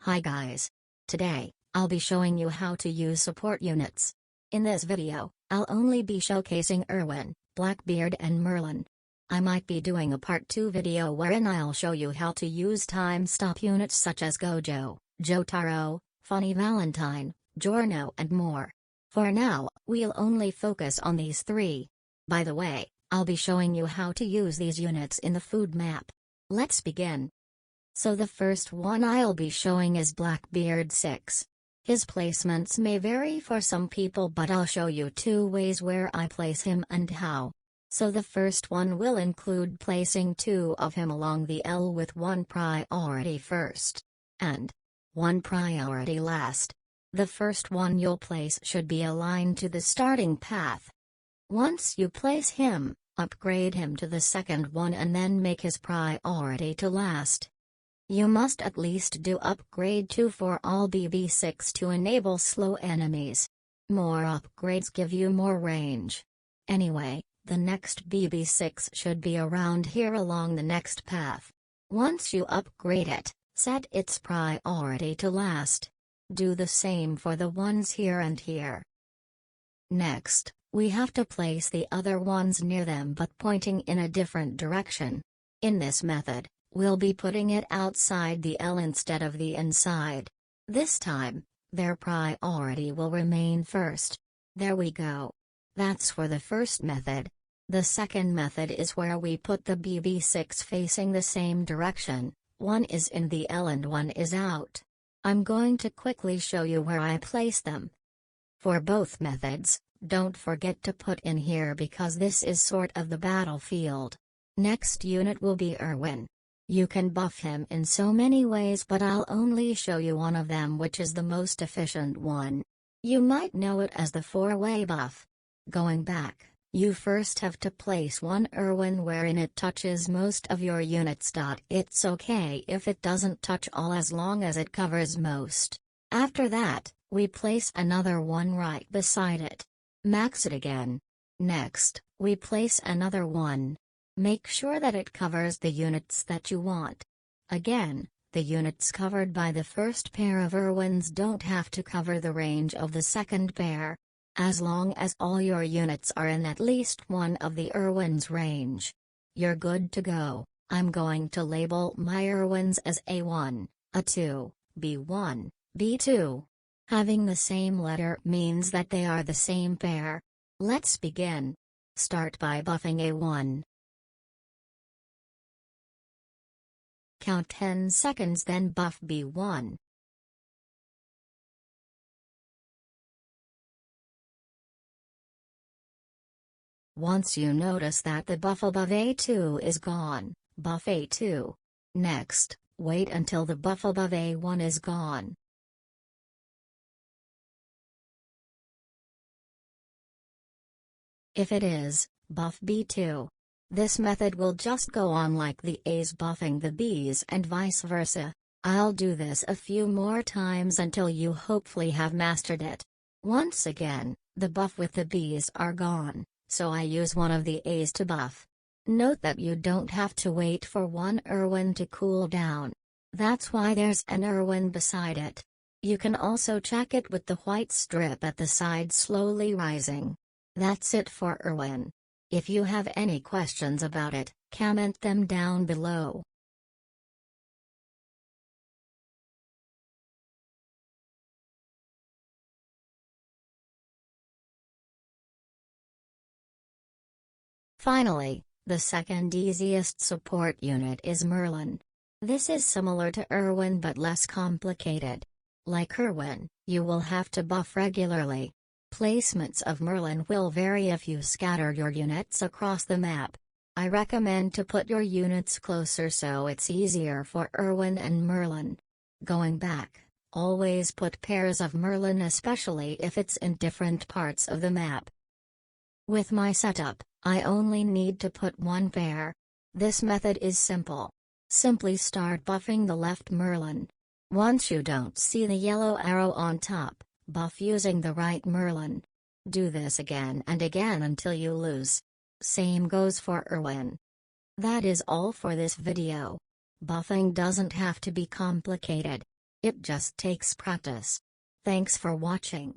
Hi guys. Today, I'll be showing you how to use support units. In this video, I'll only be showcasing Erwin, Blackbeard and Merlin. I might be doing a part 2 video wherein I'll show you how to use time stop units such as Gojo, Jotaro, Funny Valentine, Giorno and more. For now, we'll only focus on these three. By the way, I'll be showing you how to use these units in the food map. Let's begin. So the first one I'll be showing is Blackbeard 6. His placements may vary for some people, but I'll show you 2 ways where I place him and how. So the first one will include placing 2 of him along the L with 1 priority first and 1 priority last. The first one you'll place should be aligned to the starting path. Once you place him, upgrade him to the second one and then make his priority to last. You must at least do upgrade 2 for all BB6 to enable slow enemies. More upgrades give you more range. Anyway, the next BB6 should be around here along the next path. Once you upgrade it, set its priority to last. Do the same for the ones here and here. Next, we have to place the other ones near them but pointing in a different direction. In this method, we'll be putting it outside the L instead of the inside. This time, their priority will remain first. There we go. That's for the first method. The second method is where we put the BB6 facing the same direction. One is in the L and one is out. I'm going to quickly show you where I place them. For both methods, don't forget to put in here because this is sort of the battlefield. Next unit will be Erwin. You can buff him in so many ways, but I'll only show you one of them, which is the most efficient one. You might know it as the 4-way buff. Going back, you first have to place one Erwin wherein it touches most of your units. It's okay if it doesn't touch all as long as it covers most. After that, we place another one right beside it. Max it again. Next, we place another one. Make sure that it covers the units that you want. Again, the units covered by the first pair of Erwins don't have to cover the range of the second pair. As long as all your units are in at least one of the Erwins' range, you're good to go. I'm going to label my Erwins as A1, A2, B1, B2. Having the same letter means that they are the same pair. Let's begin. Start by buffing A1. Count 10 seconds, then buff B1. Once you notice that the buff above A2 is gone, buff A2. Next, wait until the buff above A1 is gone. If it is, buff B2. This method will just go on like the A's buffing the B's and vice versa. I'll do this a few more times until you hopefully have mastered it. Once again, the buff with the B's are gone, so I use one of the A's to buff. Note that you don't have to wait for one Erwin to cool down. That's why there's an Erwin beside it. You can also check it with the white strip at the side slowly rising. That's it for Erwin. If you have any questions about it, comment them down below. Finally, the second easiest support unit is Merlin. This is similar to Erwin but less complicated. Like Erwin, you will have to buff regularly. Placements of Merlin will vary if you scatter your units across the map. I recommend to put your units closer so it's easier for Erwin and Merlin. Going back, always put pairs of Merlin, especially if it's in different parts of the map. With my setup, I only need to put one pair. This method is simple. Simply start buffing the left Merlin. Once you don't see the yellow arrow on top, buff using the right Merlin. Do this again and again until you lose. Same goes for Erwin. That is all for this video. Buffing doesn't have to be complicated. It just takes practice. Thanks for watching.